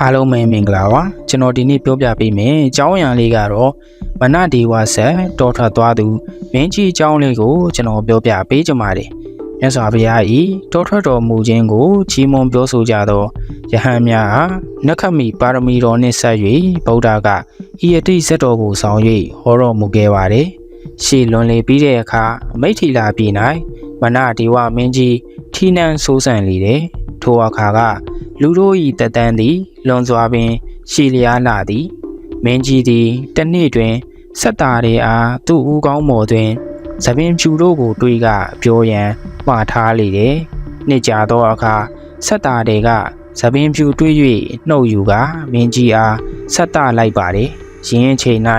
အားလုံးပဲမင်္ဂလာပါကျွန်တော်ဒီနေ့ပြောပြပေးမယ်အကြောင်းအရာလေးကတော့မနဒီဝဆက်တော်ထွက်သွားသူမင်းကြီးအကြောင်းလေးကိုကျွန်တော်ပြောပြပေးကြပါမယ်မြတ်စွာဘုရား၏တော်ထွက်တော်မူခြင်းကိုချီးမွမ်းပြောဆိုကြသောယဟန်များဟာနက္ခမီပါရမီတော်နှင့်ဆက်၍ဗုဒ္ဓကဤအတိတ်ဆက်တော်ကိုဆောင်၍ဟောတော်မူခဲ့ပါတယ်ရှေ့လွန်လေပြီးတဲ့အခါမိထီလာပြည်၌မနဒီဝမင်းကြီးထီနန်းဆိုးဆန်လေတယ်ထိုအခါကလူတို့၏တတန်းသည်လွန်စွာပင်ရှည်လျားလာသည်မင်းကြီးသည်တနေ့တွင်ဆက်တာတွေအားသူ့ဦးကောင်းမော်တွင်သပင်ဖြူတို့ကိုတွေးကပြောရန်မှားထားလေတယ်နှစ်ကြာသောအခါဆက်တာတွေကသပင်ဖြူတွေး၍နှုတ်ယူကမင်းကြီးအားဆက်တာလိုက်ပါတယ်ရင်းချိန်၌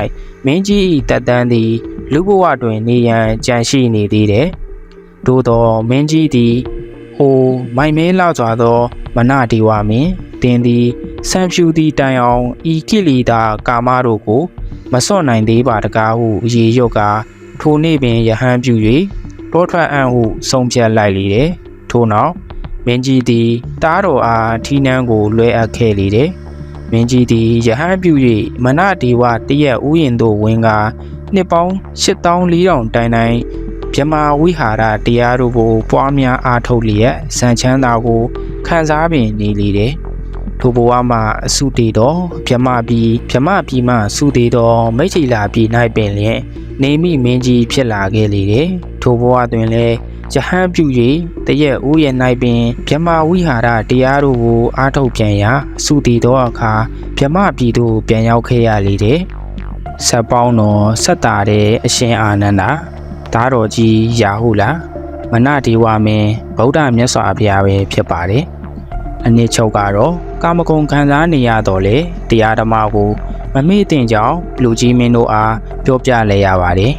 မင်းကြီး၏တတန်းသည်လူဘဝတွင်နေရန်ကြံရှိနေသေးတယ်သို့သောမင်းကြီးသည်ဟိုမိုင်မဲလောက်စွာသောမနဒီဝမင်းတင်သည်စံဖြူသည်တိုင်အောင်ဤကိလီတာကာမတို့ကိုမစွန့်နိုင်သေးပါတကားဟုရေရွတ်ကထိုနေ့ပင်ယဟန်ပြု၍တောထွက်အံ့ဟုဆုံးဖြတ်လိုက်လေတယ်ထို့နောက်မင်းကြီးသည်တားတော်အားထီနန်းကိုလွှဲအပ်ခဲ့လေတယ်မင်းကြီးသည်ယဟန်ပြု၍မနဒီဝတရက်ဥယျင်သို့ဝင်ကနှစ်ပေါင်း8400တိုင်တိုင်မြမဝိဟာရတရားတို့ကိုပွားများအားထုတ်လျက်စံချမ်းသာကိုခံစားပင်နေလေတယ်ထိုဘဝမှာအစုတည်သောမြမပြည်မှစုတည်သောမိတ်ချီလာပြည်၌ပင်လျင်နေမိမင်းကြီးဖြစ်လာခဲ့လေတယ်ထိုဘဝတွင်လည်းယဟန်ပြု၍တရက်ဥယျာဉ်၌ပင်မြမဝိဟာရတရားတို့ကိုအားထုတ်ပြန်ရာစုတည်သောအခါမြမပြည်သို့ပြန်ရောက်ခဲ့ရလေတယ်ဆက်ပေါင်းတော်ဆက်တာတဲ့အရှင်အာနန္ဒာသားတော်ကြီးရာဟုလာမနဒီဝမင်းဗုဒ္ဓမြတ်စွာဘုရားပဲဖြစ်ပါတယ်အနည်းချုပ်ကတော့ကာမဂုဏ်ခံစားနေရတော့လေတရားဓမ္မကိုမမေ့တင်ကြောင်းလူကြီးမင်းတို့အားပြောပြလဲရပါတယ်